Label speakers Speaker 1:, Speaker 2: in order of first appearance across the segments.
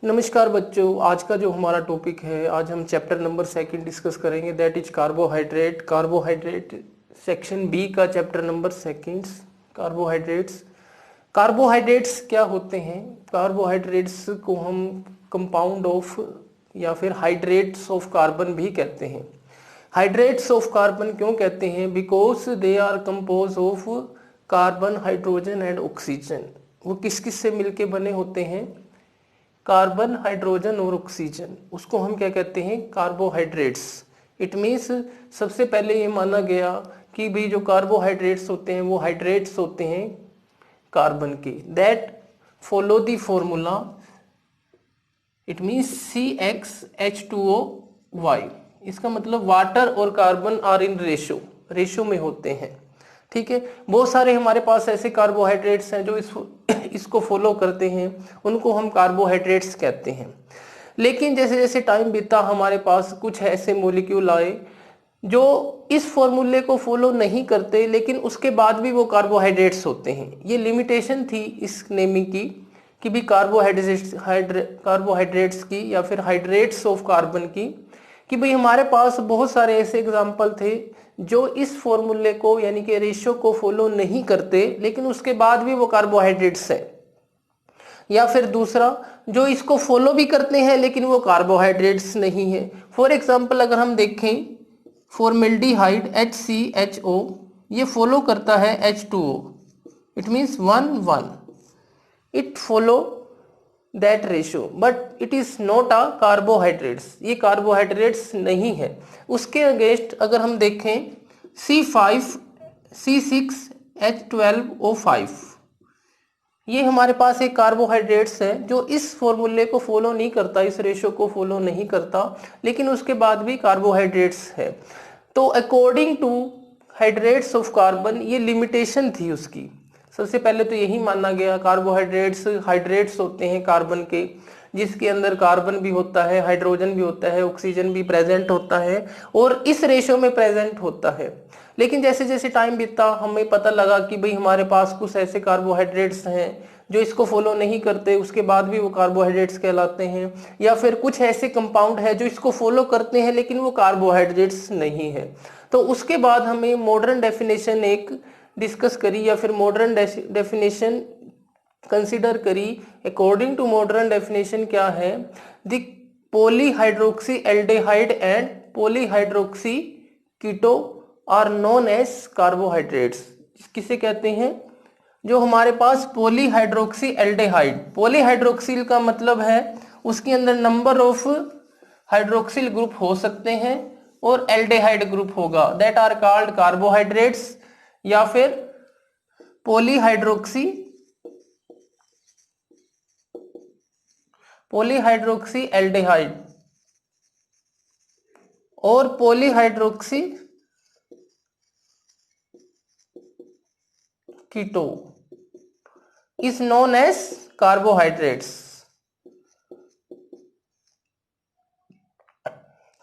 Speaker 1: नमस्कार बच्चों, आज का जो हमारा टॉपिक है, आज हम चैप्टर नंबर 2 डिस्कस करेंगे, that is carbohydrate. Carbohydrate section B का चैप्टर नंबर 2, कार्बोहाइड्रेट्स। कार्बोहाइड्रेट्स क्या होते हैं? कार्बोहाइड्रेट्स को हम कंपाउंड ऑफ या फिर हाइड्रेट्स ऑफ कार्बन भी कहते हैं। हाइड्रेट्स ऑफ कार्बन क्यों कहते हैं? Because they are compose of carbon, hydrogen and oxygen. वो किस किस से मिलके बने होते हैं? कार्बन, हाइड्रोजन और ऑक्सीजन। उसको हम क्या कहते हैं? कार्बोहाइड्रेट्स। इट मीन्स सबसे पहले ये माना गया कि भाई जो कार्बोहाइड्रेट्स होते हैं वो हाइड्रेट्स होते हैं कार्बन के। That follow the formula, it means CxH2O। इसका मतलब वाटर और कार्बन आर इन रेशो में होते हैं। ठीक है, बहुत सारे हमारे पास ऐसे कार्बोहाइड्रेट्स हैं जो इसको फॉलो करते हैं, उनको हम कार्बोहाइड्रेट्स कहते हैं। लेकिन जैसे जैसे टाइम बीता हमारे पास कुछ ऐसे मॉलिक्यूल आए जो इस फॉर्मूले को फॉलो नहीं करते, लेकिन उसके बाद भी वो कार्बोहाइड्रेट्स होते हैं। ये लिमिटेशन थी इस नेमिंग की कि भी कार्बोहाइड्रेट्स की या फिर हाइड्रेट्स ऑफ कार्बन की, कि भाई हमारे पास बहुत सारे ऐसे एग्जाम्पल थे जो इस फॉर्मूले को यानी कि रेशियो को फॉलो नहीं करते, लेकिन उसके बाद भी वो कार्बोहाइड्रेट्स है। या फिर दूसरा, जो इसको फॉलो भी करते हैं लेकिन वो कार्बोहाइड्रेट्स नहीं है। फॉर एग्जाम्पल अगर हम देखें, फॉर्मेल्डिहाइड HCHO ये फॉलो करता है H2O, it means 1:1। It follow that ratio but it is not a carbohydrates. ये कार्बोहाइड्रेट्स नहीं है। उसके अगेंस्ट अगर हम देखें C5C6H12O5, ये हमारे पास एक कार्बोहाइड्रेट्स है जो इस फॉर्मूले को फॉलो नहीं करता, इस रेशियो को फॉलो नहीं करता, लेकिन उसके बाद भी कार्बोहाइड्रेट्स है। तो according to hydrates of carbon ये लिमिटेशन थी उसकी। सबसे पहले तो यही माना गया कार्बोहाइड्रेट्स हाइड्रेट्स होते हैं कार्बन के, जिसके अंदर कार्बन भी होता है, हाइड्रोजन भी होता है, ऑक्सीजन भी प्रेजेंट होता है और इस रेशियो में प्रेजेंट होता है। लेकिन जैसे जैसे टाइम बीता हमें पता लगा कि भाई हमारे पास कुछ ऐसे कार्बोहाइड्रेट्स हैं जो इसको फॉलो नहीं करते, उसके बाद भी वो कार्बोहाइड्रेट्स कहलाते हैं। या फिर कुछ ऐसे कंपाउंड है जो इसको फॉलो करते हैं लेकिन वो कार्बोहाइड्रेट्स नहीं है। तो उसके बाद हमें मॉडर्न डेफिनेशन एक डिस्कस करी या फिर मॉडर्न डेफिनेशन कंसिडर करी। अकॉर्डिंग टू मॉडर्न डेफिनेशन क्या है? The polyhydroxy aldehyde and polyhydroxy keto are known as carbohydrates. किसे कहते हैं? जो हमारे पास पॉलीहाइड्रोक्सी एल्डेहाइड, पॉलीहाइड्रोक्सिल का मतलब है उसके अंदर नंबर ऑफ हाइड्रोक्सिल ग्रुप हो सकते हैं और एल्डेहाइड ग्रुप होगा, दैट आर कॉल्ड कार्बोहाइड्रेट्स या फिर पॉलीहाइड्रोक्सी एल्डेहाइड और polyhydroxy keto is known as carbohydrates.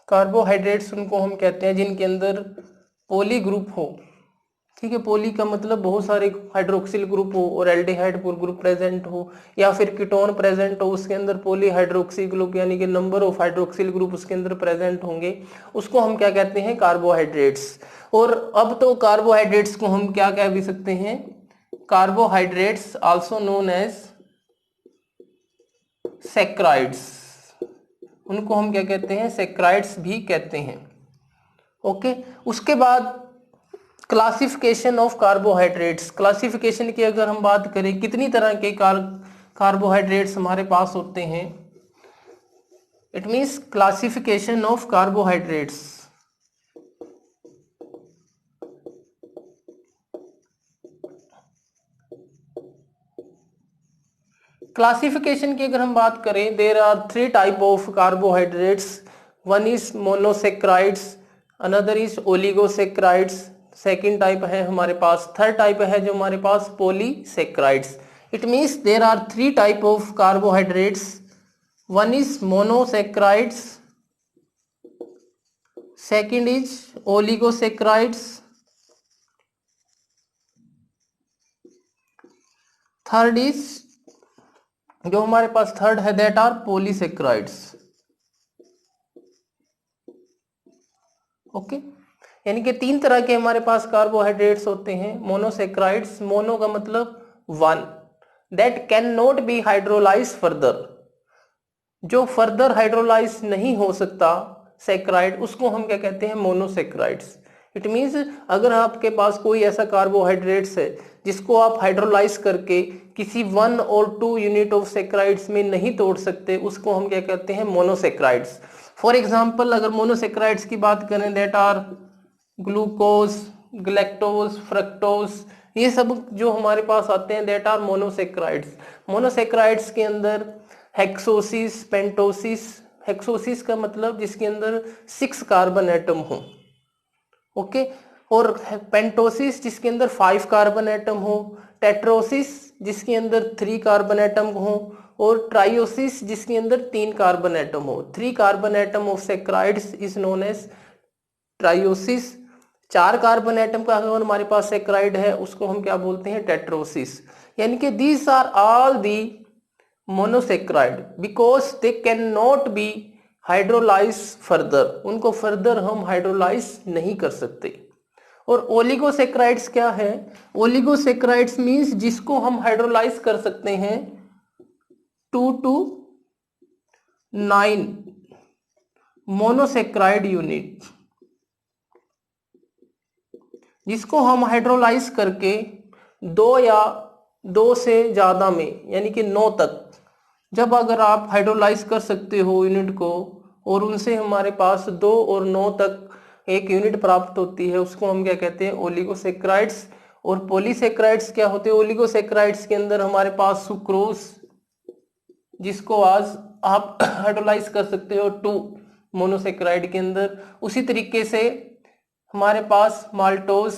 Speaker 1: Carbohydrates उनको हम कहते हैं जिनके अंदर पॉली ग्रुप हो। ठीक है, पॉली का मतलब बहुत सारे हाइड्रोक्सिल ग्रुप हो और एल्डिहाइड ग्रुप प्रेजेंट हो, या फिर कीटोन प्रेजेंट हो, उसके अंदर पॉलीहाइड्रोक्सी ग्रुप यानी कि नंबर ऑफ हाइड्रोक्सिल ग्रुप उसके अंदर प्रेजेंट होंगे, उसको हम क्या कहते हैं? कार्बोहाइड्रेट्स। और अब तो कार्बोहाइड्रेट्स को हम क्या कह भी सकते हैं? Carbohydrates also known as saccharides. उनको हम क्या कहते हैं? सैकराइड्स भी कहते हैं। ओके, उसके बाद क्लासिफिकेशन ऑफ कार्बोहाइड्रेट्स। क्लासिफिकेशन की अगर हम बात करें, कितनी तरह के कार्बोहाइड्रेट्स हमारे पास होते हैं? It means classification of carbohydrates. Classification की अगर हम बात करें, there are 3 type of carbohydrates. One is monosaccharides, another is oligosaccharides, second type है हमारे पास, थर्ड टाइप है जो हमारे पास polysaccharides. It means there are 3 type of carbohydrates. One is monosaccharides, second is oligosaccharides, third is जो हमारे पास थर्ड है दैट आर पॉलीसेक्राइड्स। ओके, यानी कि 3 तरह के हमारे पास कार्बोहाइड्रेट्स होते हैं। मोनोसेक्राइड्स, मोनो का मतलब 1, that can not be hydrolyse further, जो फर्दर हाइड्रोलाइज नहीं हो सकता सेक्राइड, उसको हम क्या कहते हैं, मोनोसेक्राइड्स। इट मींस अगर आपके पास कोई ऐसा कार्बोहाइड्रेट्स है जिसको आप हाइड्रोलाइज करके किसी 1 और 2 यूनिट ऑफ सेक्राइड्स में नहीं तोड़ सकते, उसको हम क्या कहते हैं, मोनोसेक्राइड्स। फॉर एग्जांपल अगर मोनोसेक्राइड्स की बात करें that are glucose, galactose, fructose, ये सब जो हमारे पास आते हैं दैट आर मोनोसेक्राइड्स। मोनोसेक्राइड्स के अंदर हेक्सोसिस, पेंटोसिस, हेक्सोसिस का मतलब जिसके अंदर 6 कार्बन एटम हो, ओके, और पेंटोसिस जिसके अंदर 5 कार्बन एटम हो, टेट्रोसिस जिसके अंदर 3 कार्बन एटम हो, और ट्राइओसिस जिसके अंदर 3 कार्बन एटम हो। 3 carbon atom of saccharides is known as trioses. 4 carbon atom का अगर हमारे पास सेक्राइड है उसको हम क्या बोलते हैं, टेट्रोसिस। यानी कि these are all the monosaccharide because they can not be hydrolyse further, उनको फर्दर हम हाइड्रोलाइज नहीं कर सकते। और ओलिगोसेक्राइड्स क्या है, ओलिगोसेक्राइड्स मींस जिसको हम हाइड्रोलाइज कर सकते हैं 2 to 9 मोनोसेक्राइड यूनिट, जिसको हम हाइड्रोलाइज करके 2 या 2 से ज्यादा में यानी कि 9 तक, जब अगर आप हाइड्रोलाइज कर सकते हो यूनिट को और उनसे हमारे पास 2 और 9 तक एक यूनिट प्राप्त होती है, उसको हम क्या कहते हैं, ओलिगोसेक्राइड्स। और पॉलीसेक्राइड्स क्या होते हैं, ओलिगोसेक्राइड्स के अंदर हमारे पास सुक्रोज जिसको आज आप हाइड्रोलाइज कर सकते हो 2 मोनोसेक्राइड के अंदर। उसी तरीके से हमारे पास माल्टोज,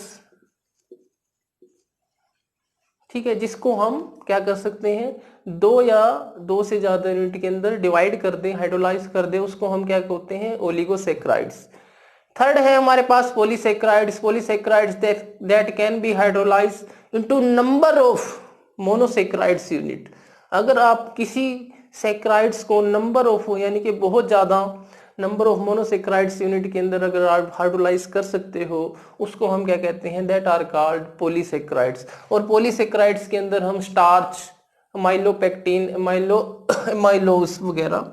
Speaker 1: ठीक है, जिसको हम क्या कर सकते हैं, 2 या 2 से ज्यादा यूनिट के अंदर डिवाइड कर दें, हाइड्रोलाइज कर दें, उसको हम क्या कहते हैं, ओलिगोसेक्राइड्स। थर्ड है हमारे पास polysaccharides. Polysaccharides that can be hydrolyse into number of monosaccharides unit. अगर आप किसी सेक्राइड्स को नंबर ऑफ यानी कि बहुत ज्यादा नंबर ऑफ मोनोसेक्राइड्स यूनिट के अंदर अगर आप हाइड्रोलाइज कर सकते हो, उसको हम क्या कहते हैं, दैट आर कॉल्ड पॉलीसेक्राइड्स। और पॉलीसेक्राइड्स के अंदर हम स्टार्च, माइलोपेक्टिन, माइलोस वगैरह,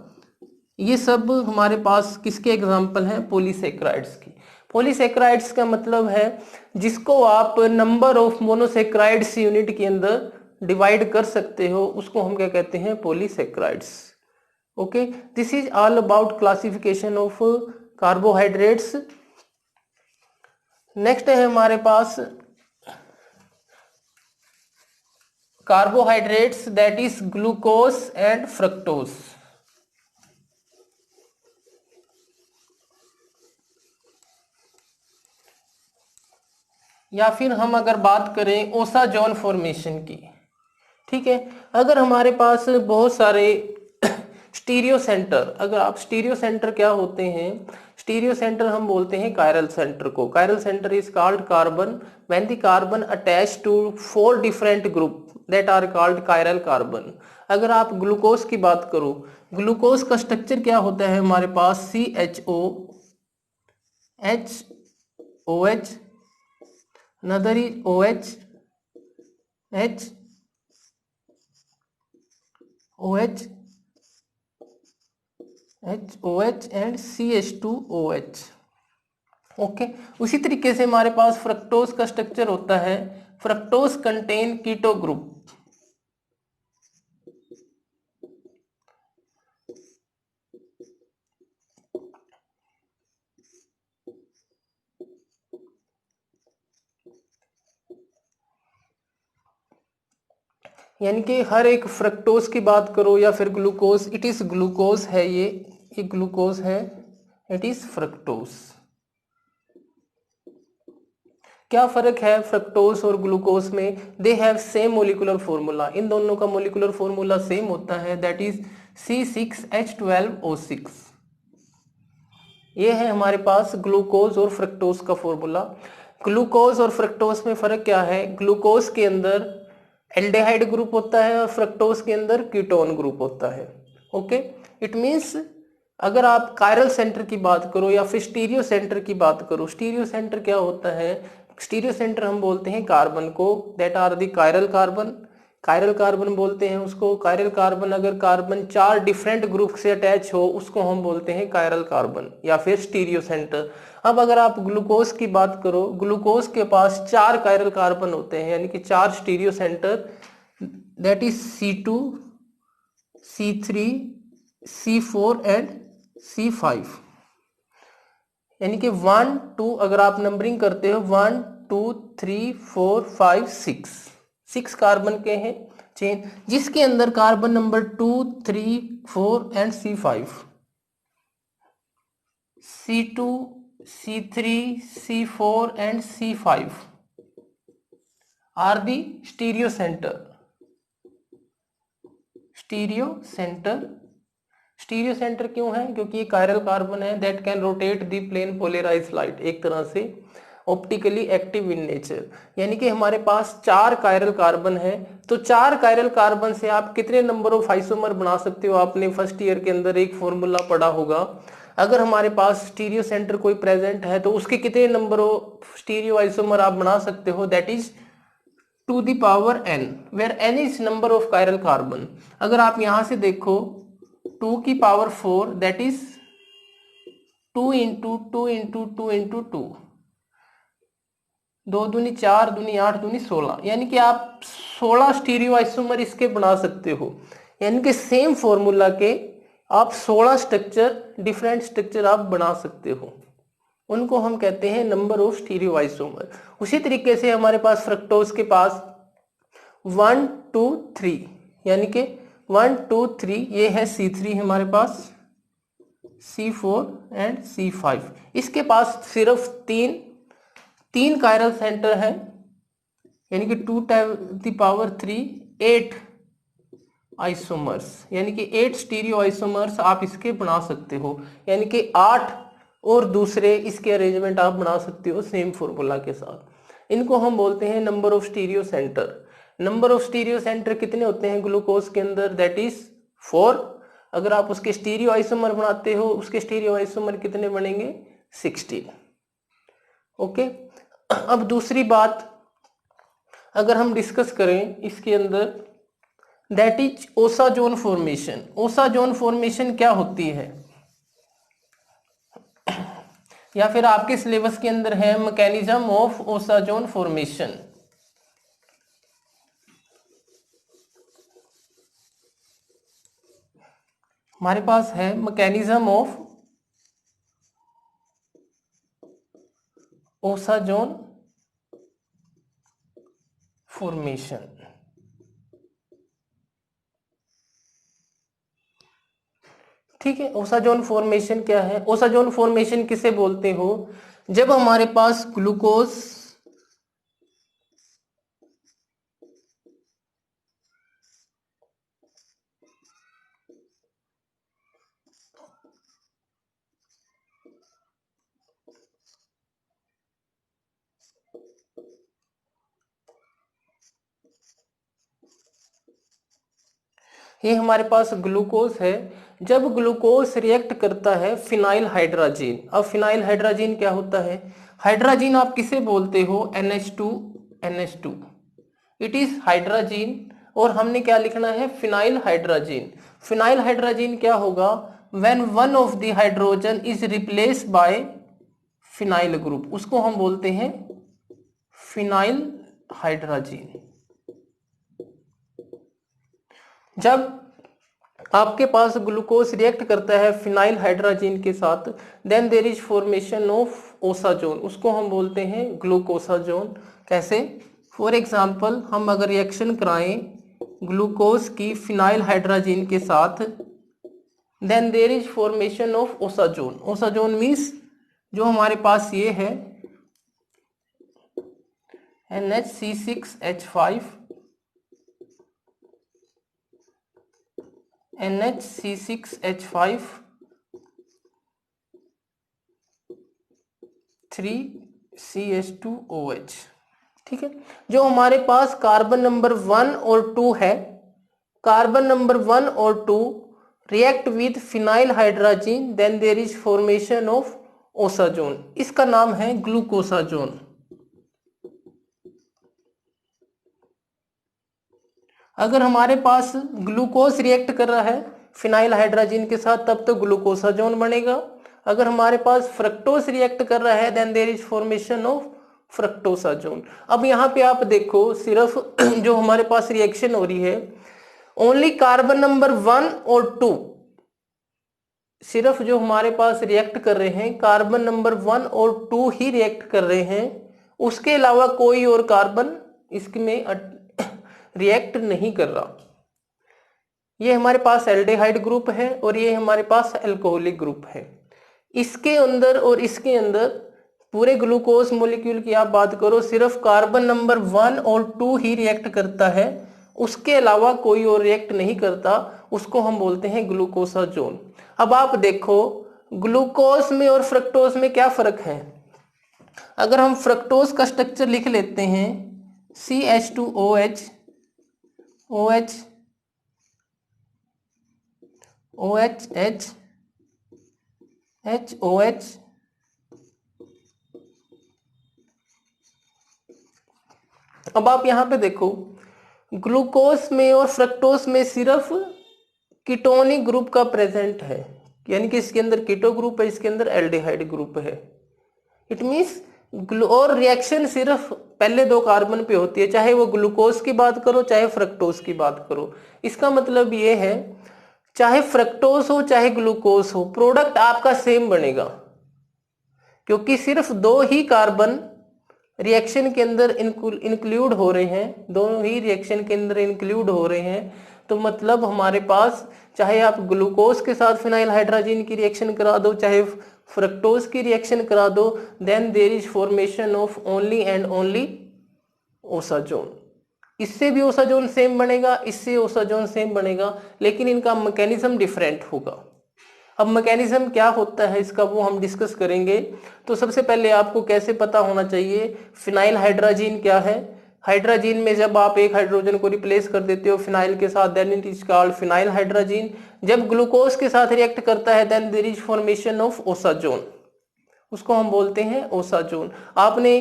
Speaker 1: ये सब हमारे पास किसके एग्जाम्पल हैं, पॉलीसेक्राइड्स की। पॉलीसेक्राइड्स का मतलब है जिसको आप नंबर ऑफ मोनोसेक्राइड्स यूनिट के अंदर डिवाइड कर सकते हो, उसको हम क्या कहते हैं, polysaccharides. Okay, this is all about classification of carbohydrates. Next है हमारे पास carbohydrates that is glucose and fructose. या फिर हम अगर बात करें ओसाजोन फॉर्मेशन की, ठीक है, अगर हमारे पास बहुत सारे स्टीरियो सेंटर, अगर आप स्टीरियो सेंटर क्या होते हैं, स्टीरियो सेंटर हम बोलते हैं कायरल सेंटर को। Chiral centre is called carbon when the carbon attach to 4 different group that are called chiral carbon. अगर आप ग्लूकोज की बात करो, ग्लूकोज का स्ट्रक्चर क्या होता है हमारे पास, CHO, HOH, another is OH, H, OH, HOH and CH2OH। Okay, उसी तरीके से हमारे पास फ्रक्टोज का स्ट्रक्चर होता है, फ्रक्टोज कंटेन कीटो ग्रुप। यानी कि हर एक फ्रक्टोज की बात करो या फिर ग्लूकोज, इट इज ग्लूकोज है, ये ग्लूकोज है, इट इज फ्रक्टोज। क्या फर्क है फ्रक्टोज और ग्लूकोज में, they have same molecular formula, इन दोनों का मोलिकुलर फॉर्मूला सेम होता है, दैट इज C6H12O6। ये है हमारे पास ग्लूकोज और फ्रक्टोज का फॉर्मूला। ग्लूकोज और फ्रक्टोज में फर्क क्या है, ग्लूकोज के अंदर एल्डिहाइड ग्रुप होता है और फ्रक्टोज के अंदर कीटोन ग्रुप होता है। ओके, इट मींस अगर आप कायरल सेंटर की बात करो या फिर स्टीरियो सेंटर की बात करो, स्टीरियो सेंटर क्या होता है? स्टीरियो सेंटर हम बोलते हैं कार्बन को, that are the chiral carbon, chiral carbon बोलते हैं उसको। कायरल कार्बन, अगर कार्बन 4 डिफरेंट ग्रुप से अटैच हो उसको हम बोलते हैं कायरल कार्बन या फिर स्टीरियो सेंटर। अब अगर आप ग्लूकोज की बात करो, ग्लूकोज के पास 4 कायरल कार्बन होते हैं, यानी कि 4 stereo centre, that is C2, C3, C4 and C5। यानी कि 1 2, अगर आप नंबरिंग करते हो 1 2 3 4 5 6 कार्बन के हैं चेन, जिसके अंदर carbon number 2 3 4 and C5, C2 C3 C4 and C5 are the stereo centre. Stereo centre, stereo centre क्यों है? क्योंकि ये कायरल कार्बन है that can rotate the plane polarised light, एक तरह से ऑप्टिकली एक्टिव इन नेचर। यानी कि हमारे पास 4 कायरल कार्बन है, तो 4 कायरल कार्बन से आप कितने नंबर ऑफ आइसोमर बना सकते हो? आपने फर्स्ट ईयर के अंदर एक फॉर्मूला पढ़ा होगा, अगर हमारे पास स्टीरियो सेंटर कोई प्रेजेंट है तो उसके कितने नंबर ऑफ स्टीरियो आइसोमर आप बना सकते हो? That is to the power n, where n is number of chiral carbon. अगर आप यहां से देखो 2 की power 4, that is 2 into 2 into 2 into 2, 2 दूनी 4, दूनी 8, दूनी 16, यानी कि आप 16 स्टीरियो आइसोमर इसके बना सकते हो। यानी कि सेम फॉर्मूला के आप 16 स्ट्रक्चर, डिफरेंट स्ट्रक्चर आप बना सकते हो, उनको हम कहते हैं नंबर ऑफ स्टीरियो आइसोमर। उसी तरीके से हमारे पास फ्रक्टोज के पास 1 2 3, यानी कि 1 2 3, ये है C3 हमारे पास, C4 एंड C5। इसके पास सिर्फ तीन कायरल सेंटर है, यानी कि 2 की पावर 3 8 आइसोमर्स, यानी कि 8 स्टीरियो आइसोमर्स आप इसके बना सकते हो, यानी कि 8 और दूसरे इसके अरेंजमेंट आप बना सकते हो सेम फॉर्मूला के साथ। इनको हम बोलते हैं number of stereo centre. Number of stereo centre कितने होते हैं ग्लूकोज के अंदर? That is 4। अगर आप उसके स्टीरियो आइसोमर बनाते हो, उसके स्टीरियो आइसोमर कितने बनेंगे? 16। ओके, अब दूसरी बात अगर हम डिस्कस करें इसके अंदर, that is osazone formation. Osazone formation क्या होती है? या फिर आपके सिलेबस के अंदर है मैकेनिज्म ऑफ ओसाजोन फॉर्मेशन। हमारे पास है मैकेनिज्म ऑफ ओसाजोन फॉर्मेशन। ठीक है, ओसाजोन फॉर्मेशन क्या है? ओसाजोन फॉर्मेशन किसे बोलते हो? जब हमारे पास ग्लूकोज ये हमारे पास ग्लूकोज है, जब ग्लूकोज रिएक्ट करता है फिनाइल हाइड्राजीन। अब फिनाइल हाइड्राजीन क्या होता है? हाइड्राजीन आप किसे बोलते हो? NH2। इट इज हाइड्राजीन, और हमने क्या लिखना है? Phenyl hydrazine. फिनाइल हाइड्राजीन क्या होगा? When one of the hydrogen is replace by phenyl group, उसको हम बोलते हैं फिनाइल हाइड्राजीन। जब आपके पास ग्लूकोज रिएक्ट करता है फिनाइल हाइड्राजीन के साथ, then there is formation of osazone, उसको हम बोलते हैं ग्लूकोसाजोन। कैसे? फॉर एग्जांपल हम अगर रिएक्शन कराएं ग्लूकोज की फिनाइल हाइड्राजीन के साथ, then there is formation of osazone. Osazone means जो हमारे पास ये है NHC6H5, NHC6H5 3CH2OH। ठीक है। जो हमारे पास कार्बन नंबर 1 और 2 है, कार्बन नंबर 1 और 2 react with phenyl hydrogen, then there is formation of osazone. इसका नाम है ग्लूकोसाजोन। अगर हमारे पास ग्लूकोज रिएक्ट कर रहा है फिनाइल हाइड्रोजन के साथ तब तो ग्लूकोसाजोन बनेगा। अगर हमारे पास फ्रक्टोज रिएक्ट कर रहा है then there is formation of fructosazone. अब यहाँ पे आप देखो, सिर्फ जो हमारे पास रिएक्शन हो रही है, ओनली कार्बन नंबर 1 और 2, सिर्फ जो हमारे पास रिएक्ट कर रहे हैं कार्बन नंबर 1 और 2 ही रिएक्ट कर रहे हैं, उसके अलावा कोई और कार्बन इसमें रिएक्ट नहीं कर रहा। ये हमारे पास एल्डिहाइड ग्रुप है और ये हमारे पास अल्कोहलिक ग्रुप है। इसके अंदर और इसके अंदर पूरे ग्लूकोज मॉलिक्यूल की आप बात करो, सिर्फ कार्बन नंबर 1 और 2 ही रिएक्ट करता है, उसके अलावा कोई और रिएक्ट नहीं करता, उसको हम बोलते हैं ग्लूकोसाजोन। अब आप देखो ग्लूकोज में और फ्रक्टोज में क्या फर्क है। अगर हम फ्रक्टोज का स्ट्रक्चर लिख लेते हैं CH2OH OH OH HOH, अब आप यहां पे देखो ग्लूकोज में और फ्रक्टोज में सिर्फ कीटोनिक ग्रुप का प्रेजेंट है, यानी कि इसके अंदर कीटो ग्रुप है, इसके अंदर एल्डिहाइड ग्रुप है। इट मींस और रिएक्शन सिर्फ पहले 2 कार्बन पे होती है, चाहे वो ग्लूकोज की बात करो चाहे फ्रक्टोज की बात करो। इसका मतलब ये है चाहे फ्रक्टोज हो चाहे ग्लूकोज हो, प्रोडक्ट आपका सेम बनेगा, क्योंकि सिर्फ 2 ही कार्बन रिएक्शन के अंदर इंक्लूड हो रहे हैं, दोनों ही रिएक्शन के अंदर इंक्लूड हो रहे हैं। तो मतलब हमारे पास चाहे आप ग्लूकोज के साथ फिनाइल हाइड्रोजन की रिएक्शन करा दो चाहे फ्रक्टोज की रिएक्शन करा दो, then there is formation of only and only osazone. इससे भी ओसाजोन सेम बनेगा, इससे ओसाजोन सेम बनेगा, लेकिन इनका मैकेनिज्म डिफरेंट होगा। अब मैकेनिज्म क्या होता है इसका वो हम डिस्कस करेंगे। तो सबसे पहले आपको कैसे पता होना चाहिए फिनाइल हाइड्रोजन क्या है। हाइड्रोजन में जब आप एक हाइड्रोजन को रिप्लेस कर देते हो फिनाइल के साथ, then it is called phenyl hydrogen. जब ग्लूकोज के साथ रिएक्ट करता है then there is formation of osazone, उसको हम बोलते हैं ओसाजोन। आपने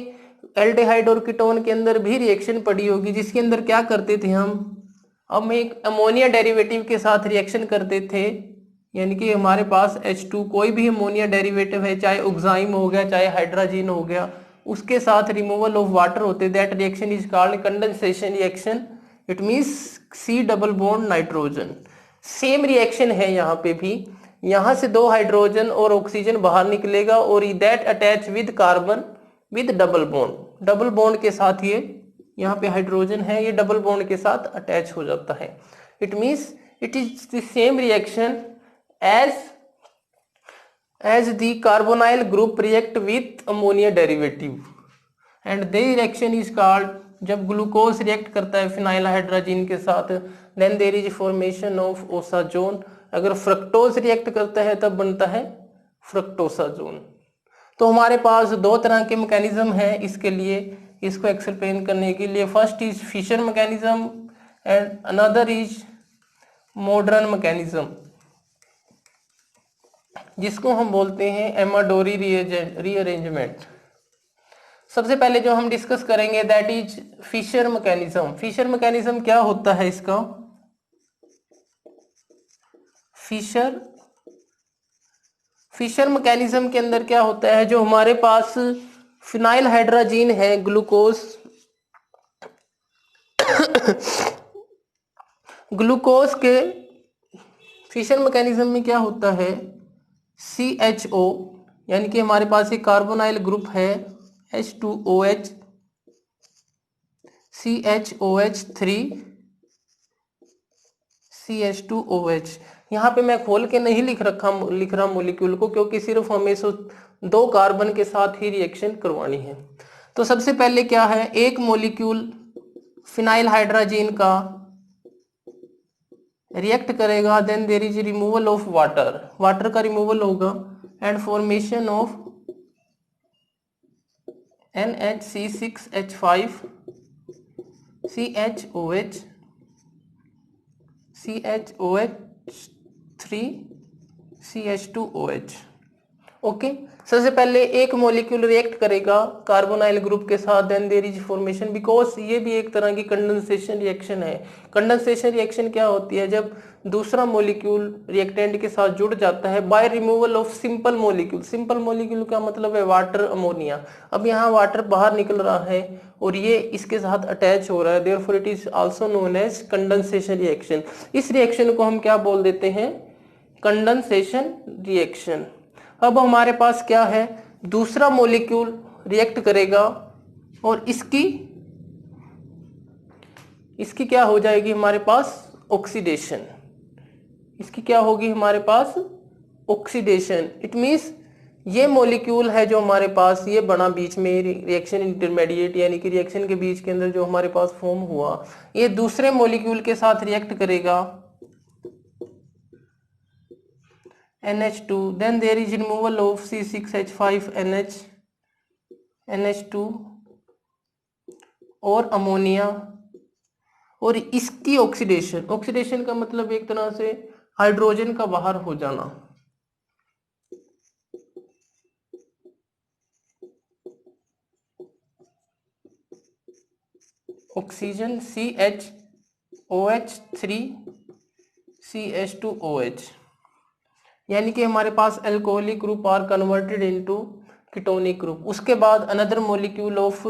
Speaker 1: एल्डिहाइड और कीटोन के अंदर भी रिएक्शन पढ़ी होगी जिसके अंदर क्या करते थे हम एक अमोनिया डेरिवेटिव के साथ रिएक्शन करते थे, यानी कि हमारे पास H2 कोई भी अमोनिया डेरिवेटिव है, चाहे ऑक्साइम हो गया चाहे हाइड्रोजन हो गया, उसके साथ रिमूवल ऑफ वाटर होते, that reaction is called condensation reaction. It means C double bond nitrogen. Same reaction है यहाँ पे भी, यहाँ से 2 हाइड्रोजन और ऑक्सीजन बाहर निकलेगा और that attach with carbon with double bond. Double bond के साथ ये यहाँ पे हाइड्रोजन है, ये डबल बॉन्ड के साथ अटैच हो जाता है। It means it is the same reaction as the carbonyl group react with ammonia derivative and the reaction is called, जब ग्लूकोज रिएक्ट करता है फिनाइल हाइड्रोजन के साथ then there is formation of osazone. अगर fructose react करता है तब बनता है फ्रक्टोसाजोन। तो हमारे पास 2 तरह के मैकेनिज्म है इसके लिए, इसको एक्सप्लेन करने के लिए। First is Fischer mechanism and another is modern mechanism, जिसको हम बोलते हैं एमाडोरी रीअरेंजमेंट। सबसे पहले जो हम डिस्कस करेंगे that is Fischer mechanism. Fischer mechanism क्या होता है इसका? फिशर मैकेनिज्म के अंदर क्या होता है, जो हमारे पास फिनाइल हाइड्रोजन है ग्लूकोज, ग्लूकोज के फिशर मैकेनिज्म में क्या होता है, CHO यानी कि हमारे पास एक कार्बोनाइल ग्रुप है H2OH CHOH3 CH2OH। यहाँ पे मैं खोल के नहीं लिख रहा मॉलिक्यूल को, क्योंकि सिर्फ हमें 2 कार्बन के साथ ही रिएक्शन करवानी है। तो सबसे पहले क्या है, एक मॉलिक्यूल फिनाइल हाइड्रोजन का रिएक्ट करेगा, then there is removal of water का रिमूवल होगा and formation of NH6H5 CHOH CHOH3 CH2OH। Okay, सबसे पहले एक मॉलिक्यूल रिएक्ट करेगा कार्बोनाइल ग्रुप के साथ, then there is formation, because ये भी एक तरह की कंडेंसेशन रिएक्शन है। कंडेंसेशन रिएक्शन क्या होती है? जब दूसरा मॉलिक्यूल रिएक्टेंट के साथ जुड़ जाता है by removal of simple molecule. Simple molecule का मतलब है वाटर, अमोनिया। अब यहाँ वाटर बाहर निकल रहा है और ये इसके साथ अटैच हो रहा है, therefore it is also known as condensation reaction. इस रिएक्शन को हम क्या बोल देते हैं? Condensation reaction. अब हमारे पास क्या है? दूसरा मॉलिक्यूल रिएक्ट करेगा और इसकी क्या हो जाएगी हमारे पास? ऑक्सीडेशन। इसकी क्या होगी हमारे पास? ऑक्सीडेशन। इट मींस ये मॉलिक्यूल है जो हमारे पास ये बना बीच में रिएक्शन इंटरमीडिएट, यानी कि रिएक्शन के बीच के अंदर जो हमारे पास फॉर्म हुआ, ये दूसरे मॉलिक्यूल के साथ रिएक्ट करेगा NH2, then there is removal of C6H5 NH2 और अमोनिया, और इसकी ऑक्सीडेशन। ऑक्सीडेशन का मतलब एक तरह से हाइड्रोजन का बाहर हो जाना। ऑक्सीजन CHOH3 CH2OH, यानी कि हमारे पास alcoholic group are converted into ketonic group. उसके बाद अनदर मॉलिक्यूल ऑफ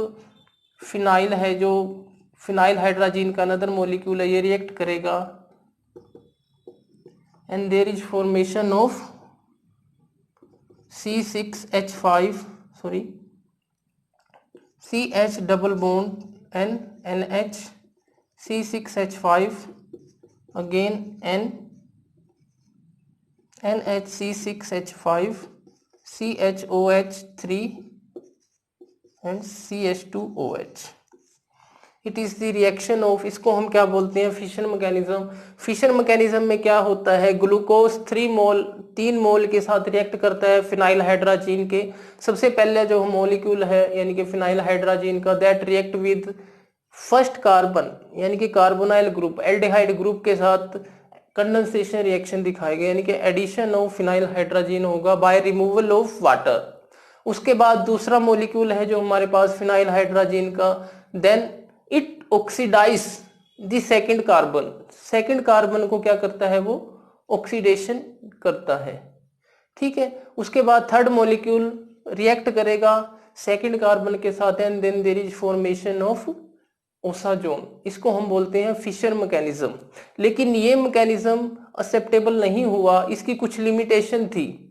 Speaker 1: फिनाइल है, जो फिनाइल हाइड्रोजन का अनदर मॉलिक्यूल है, ये रिएक्ट करेगा and there is formation of C6H5 sorry CH double bond N NH C6H5 again N NHC6H5 CHOH3 and CH2OH। It is the reaction of, इसको हम क्या बोलते हैं? Fission mechanism. फिशन मैकेनिज्म में क्या होता है? ग्लूकोज 3 मोल के साथ रिएक्ट करता है फिनाइल हाइड्रोजन के। सबसे पहले जो मॉलिक्यूल है यानी कि फिनाइल हाइड्रोजन का, that react with first carbon यानी कि कार्बोनाइल ग्रुप एल्डिहाइड ग्रुप के साथ कंडेंसेशन रिएक्शन दिखाएगा, यानी कि एडिशन ऑफ फिनाइल हाइड्रोजन होगा बाय रिमूवल ऑफ वाटर। उसके बाद दूसरा मॉलिक्यूल है जो हमारे पास फिनाइल हाइड्रोजन का, then it oxidise the second carbon. Second carbon को क्या करता है? वो ऑक्सीडेशन करता है। ठीक है, उसके बाद थर्ड मॉलिक्यूल रिएक्ट करेगा सेकंड कार्बन के साथ and then there is formation of osazone. इसको हम बोलते हैं फिशर मैकेनिज्म। लेकिन ये मैकेनिज्म एक्सेप्टेबल नहीं हुआ, इसकी कुछ लिमिटेशन थी।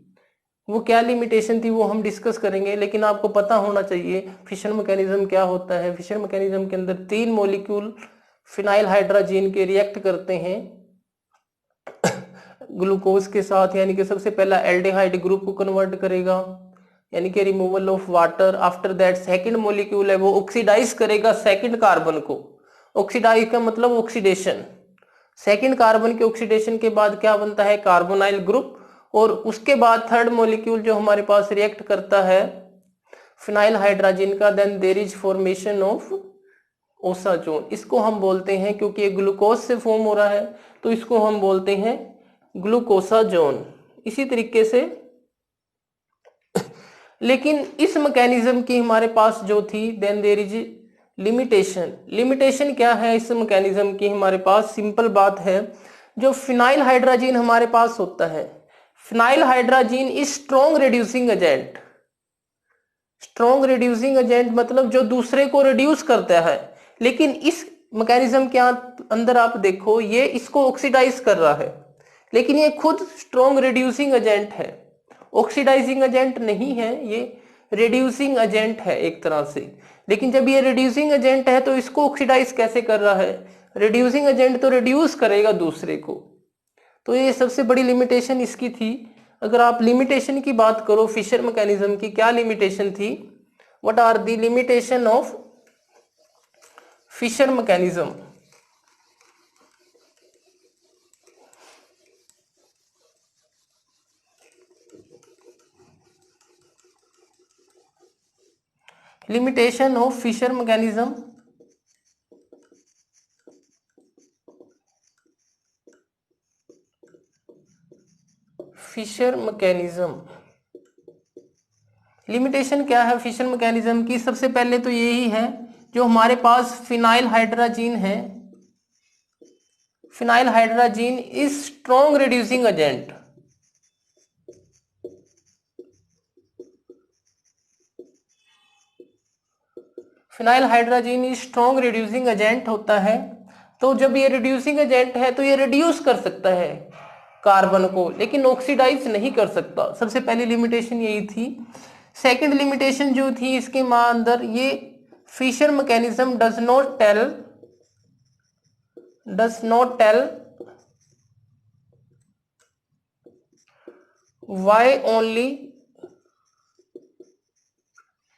Speaker 1: वो क्या लिमिटेशन थी वो हम डिस्कस करेंगे, लेकिन आपको पता होना चाहिए फिशर मैकेनिज्म क्या होता है। फिशर मैकेनिज्म के अंदर 3 मॉलिक्यूल फिनाइल हाइड्रोजन के रिएक्ट करते हैं ग्लूकोज के साथ, यानी कि सबसे पहला एल्डिहाइड ग्रुप को कन्वर्ट करेगा यानी कि removal of water. After that second molecule है वो ऑक्सीडाइज करेगा सेकंड कार्बन को। ऑक्सीडाइज का मतलब ऑक्सीडेशन। सेकंड कार्बन के ऑक्सीडेशन के बाद क्या बनता है? Carbonyl group. और उसके बाद थर्ड मॉलिक्यूल जो हमारे पास रिएक्ट करता है फिनाइल हाइड्रोजन का, then there is formation of osazone. इसको हम बोलते हैं, क्योंकि ये ग्लूकोज से फॉर्म हो रहा है तो इसको हम बोलते हैं ग्लूकोसाजोन। इसी तरीके से लेकिन इस मैकेनिज्म की हमारे पास जो थी, then there is limitation. Limitation क्या है इस मैकेनिज्म की हमारे पास? सिंपल बात है, जो फिनाइल हाइड्रोजन हमारे पास होता है, phenyl hydrogen is strong reducing agent. Strong reducing agent मतलब जो दूसरे को रिड्यूस करता है, लेकिन इस मैकेनिज्म के अंदर आप देखो ये इसको ऑक्सीडाइज कर रहा है, लेकिन ये खुद स्ट्रॉन्ग रिड्यूसिंग एजेंट है, ऑक्सीडाइजिंग एजेंट नहीं है, ये रिड्यूसिंग एजेंट है एक तरह से। लेकिन जब ये रिड्यूसिंग एजेंट है तो इसको ऑक्सीडाइज कैसे कर रहा है? रिड्यूसिंग एजेंट तो रिड्यूस करेगा दूसरे को। तो ये सबसे बड़ी लिमिटेशन इसकी थी। अगर आप लिमिटेशन की बात करो फिशर मैकेनिज्म की, क्या लिमिटेशन थी? What are the limitation of Fischer mechanism? Limitation of Fischer mechanism, Fischer mechanism. Limitation क्या है फिशर मैकेनिज्म की? सबसे पहले तो यही है, जो हमारे पास फिनाइल हाइड्राजीन है, phenyl hydrazine is strong reducing agent. Phenyl hydrazine is strong reducing agent होता है। तो जब ये रिड्यूसिंग एजेंट है तो ये रिड्यूस कर सकता है कार्बन को, लेकिन ऑक्सीडाइज नहीं कर सकता। सबसे पहली लिमिटेशन यही थी। सेकंड लिमिटेशन जो थी इसके अंदर, ये Fischer mechanism does not tell why only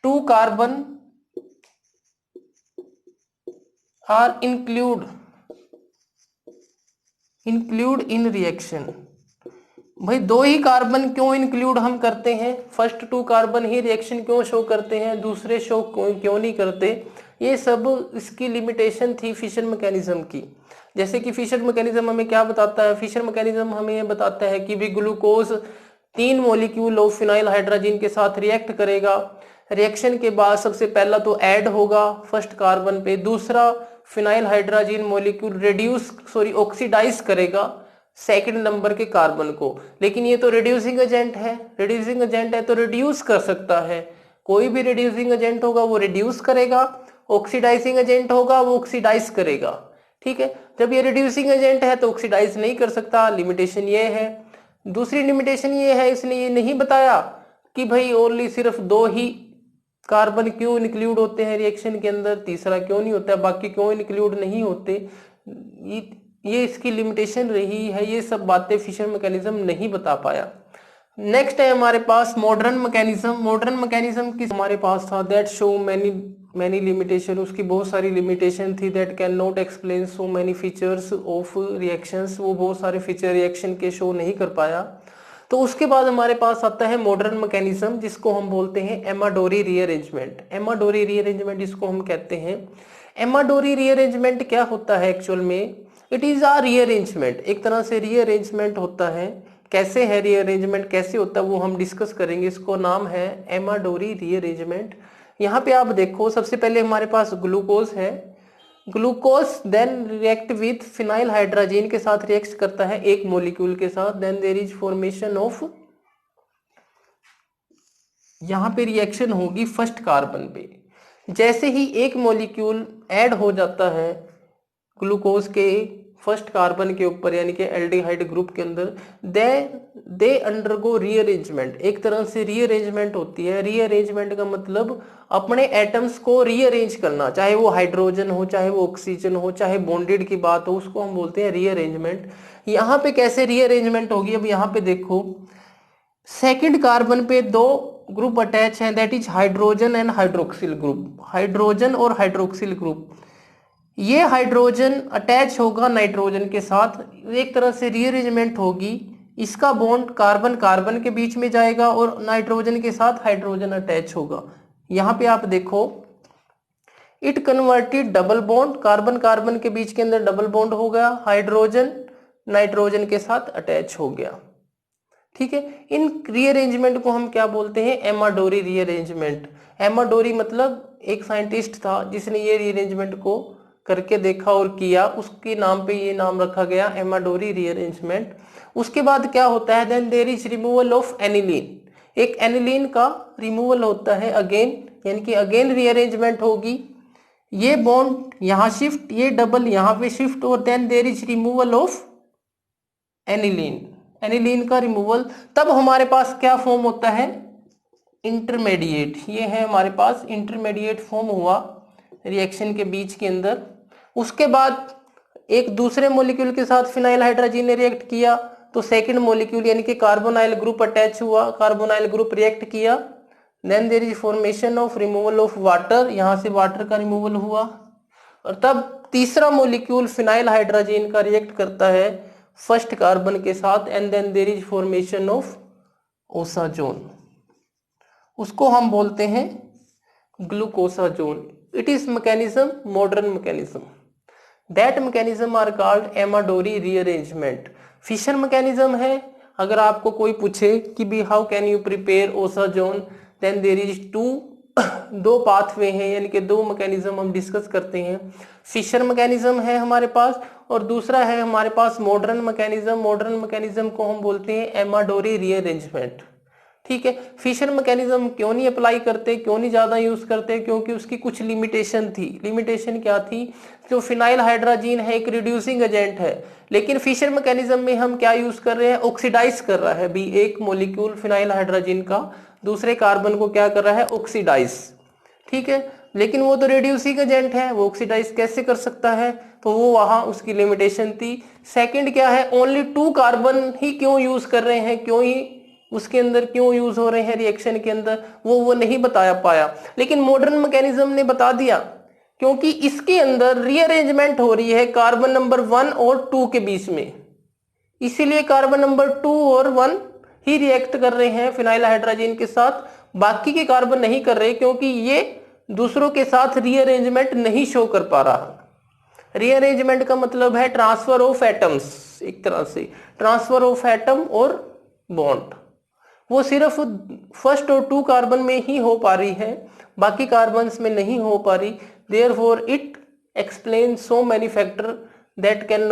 Speaker 1: 2 carbon are include in reaction. भाई 2 ही कार्बन क्यों इंक्लूड हम करते हैं, फर्स्ट 2 कार्बन ही रिएक्शन क्यों शो करते हैं, दूसरे शो क्यों नहीं करते? ये सब इसकी लिमिटेशन थी फिशर मैकेनिज्म की। जैसे कि फिशर मैकेनिज्म हमें क्या बताता है? फिशर मैकेनिज्म हमें ये बताता है कि भी glucose 3 molecule of phenyl hydrogen के साथ रिएक्ट करेगा। रिएक्शन के बाद सबसे पहला तो ऐड होगा फर्स्ट कार्बन पे, दूसरा फिनाइल हाइड्रोजन मॉलिक्यूल ऑक्सीडाइज करेगा सेकंड नंबर के कार्बन को। लेकिन ये तो रिड्यूसिंग एजेंट है, रिड्यूसिंग एजेंट है तो रिड्यूस कर सकता है। कोई भी रिड्यूसिंग एजेंट होगा वो रिड्यूस करेगा, ऑक्सीडाइजिंग एजेंट होगा वो ऑक्सीडाइज करेगा। ठीक है, जब ये रिड्यूसिंग एजेंट है तो ऑक्सीडाइज नहीं कर सकता, लिमिटेशन ये है। दूसरी लिमिटेशन ये है, इसने ये नहीं बताया कि भाई ओनली सिर्फ 2 ही कार्बन क्यों इंक्लूड होते हैं रिएक्शन के अंदर, तीसरा क्यों नहीं होता है, बाकी क्यों इंक्लूड नहीं होते। ये इसकी लिमिटेशन रही है। ये सब बातें फिशर मैकेनिज्म नहीं बता पाया। नेक्स्ट है हमारे पास मॉडर्न मैकेनिज्म। मॉडर्न मैकेनिज्म की हमारे पास था दैट शो मैनी लिमिटेशन। उसकी बहुत सारी लिमिटेशन थी। That can not explain so many features of reactions. वो बहुत सारे फीचर रिएक्शन के शो नहीं कर पाया। तो उसके बाद हमारे पास आता है मॉडर्न मैकेनिज्म, जिसको हम बोलते हैं एमाडोरी रीअरेंजमेंट। एमाडोरी रीअरेंजमेंट जिसको हम कहते हैं। एमाडोरी रीअरेंजमेंट क्या होता है एक्चुअल में? इट इज अ रीअरेंजमेंट, एक तरह से रीअरेंजमेंट होता है। कैसे है रीअरेंजमेंट, कैसे होता है वो हम डिस्कस करेंगे। इसको नाम है एमाडोरी रीअरेंजमेंट। यहाँ पे आप देखो, सबसे पहले हमारे पास ग्लूकोज है। Glucose then react with phenyl hydrogen के साथ रिएक्ट करता है एक मॉलिक्यूल के साथ। Then there is formation of, यहाँ पे रिएक्शन होगी फर्स्ट कार्बन पे। जैसे ही एक मॉलिक्यूल ऐड हो जाता है ग्लूकोज के फर्स्ट कार्बन के ऊपर, यानी कि एल्डिहाइड ग्रुप के अंदर, दे अंडरगो रीअरेंजमेंट। एक तरह से रीअरेंजमेंट होती है। रीअरेंजमेंट का मतलब अपने एटम्स को रीअरेंज करना, चाहे वो हाइड्रोजन हो, चाहे वो ऑक्सीजन हो, चाहे बॉन्डेड की बात हो, उसको हम बोलते हैं रीअरेंजमेंट। यहाँ पे कैसे रीअरेंजमेंट होगी? अब यहाँ पे देखो, सेकेंड कार्बन पे 2 ग्रुप अटैच हैं, that is hydrogen and hydroxyl group. Hydrogen और हाइड्रोक्सिल ग्रुप, ये हाइड्रोजन अटैच होगा नाइट्रोजन के साथ, एक तरह से रीअरेंजमेंट होगी। इसका बॉन्ड कार्बन कार्बन के बीच में जाएगा और नाइट्रोजन के साथ हाइड्रोजन अटैच होगा। यहाँ पे आप देखो, it converted double bond, carbon carbon के बीच के अंदर डबल बॉन्ड हो गया, हाइड्रोजन नाइट्रोजन के साथ अटैच हो गया। ठीक है, इन रीअरेंजमेंट को हम क्या बोलते हैं? एमाडोरी रीअरेंजमेंट। एमाडोरी मतलब एक साइंटिस्ट था जिसने ये रीअरेंजमेंट को करके देखा और किया, उसके नाम पे ये नाम रखा गया एमाडोरी रीअरेंजमेंट। उसके बाद क्या होता है? Then there is removal of aniline. एक एनिलीन का रिमूवल होता है अगेन, यानी कि अगेन रीअरेंजमेंट होगी। ये बॉन्ड यहाँ शिफ्ट, ये डबल यहाँ पे शिफ्ट, और then there is removal of aniline. Aniline का रिमूवल, तब हमारे पास क्या फॉर्म होता है? इंटरमीडिएट। ये है हमारे पास इंटरमीडिएट फॉर्म हुआ रिएक्शन के बीच के अंदर। उसके बाद एक दूसरे मॉलिक्यूल के साथ फिनाइल हाइड्रोजन ने रिएक्ट किया, तो सेकंड मॉलिक्यूल यानी कि कार्बोनाइल ग्रुप अटैच हुआ, कार्बोनाइल ग्रुप रिएक्ट किया। Then there is formation of removal of water, यहाँ से वाटर का रिमूवल हुआ। और तब तीसरा मॉलिक्यूल फिनाइल हाइड्रोजन का रिएक्ट करता है फर्स्ट कार्बन के साथ, and then there is formation of osazone. उसको हम बोलते हैं glucosazone. It is mechanism, modern mechanism. That mechanism are called Amadori rearrangement. Fischer mechanism है. अगर आपको कोई पूछे कि भी how can you prepare osazone, then there is दो पाथवे हैं, यानी कि दो मैकेनिज्म हम डिस्कस करते हैं. फिशर मैकेनिज्म है हमारे पास और दूसरा है हमारे पास मॉडर्न मैकेनिज्म. मॉडर्न मैकेनिज्म को हम बोलते हैं एमाडोरी रीअरेंजमेंट. ठीक है. फिशर मैकेनिज्म क्यों नहीं अप्लाई करते, क्यों नहीं ज्यादा यूज करते, क्योंकि उसकी कुछ लिमिटेशन थी. लिमिटेशन क्या थी? जो फिनाइल हाइड्रोजीन है एक रिड्यूसिंग एजेंट है, लेकिन फिशर मैकेनिज्म में हम क्या यूज कर रहे हैं? ऑक्सीडाइज कर रहा है भी एक मॉलिक्यूल फिनाइल हाइड्रोजीन का दूसरे कार्बन को क्या कर रहा है? ऑक्सीडाइज. ठीक है. लेकिन वो तो रिड्यूसिंग एजेंट है, वो ऑक्सीडाइज कैसे कर सकता है? तो वो वहां उसकी लिमिटेशन थी. सेकंड क्या है? ओनली 2 कार्बन ही क्यों यूज कर रहे हैं, क्यों ही उसके अंदर क्यों यूज हो रहे हैं रिएक्शन के अंदर, वो नहीं बताया पाया. लेकिन मॉडर्न मैकेनिज्म ने बता दिया, क्योंकि इसके अंदर रीअरेंजमेंट हो रही है कार्बन नंबर 1 और 2 के बीच में. इसीलिए कार्बन नंबर 2 और 1 ही रिएक्ट कर रहे हैं फिनाइल हाइड्रोजीन के साथ, बाकी के कार्बन नहीं कर रहे, क्योंकि ये दूसरों के साथ रीअरेंजमेंट नहीं शो कर पा रहा. रीअरेंजमेंट का मतलब है ट्रांसफर ऑफ एटम्स, एक तरह से ट्रांसफर ऑफ एटम और बॉन्ड. वो सिर्फ फर्स्ट और 2 कार्बन में ही हो पा रही है, बाकी कार्बन्स में नहीं हो पा रही. Therefore it explain so many factor that can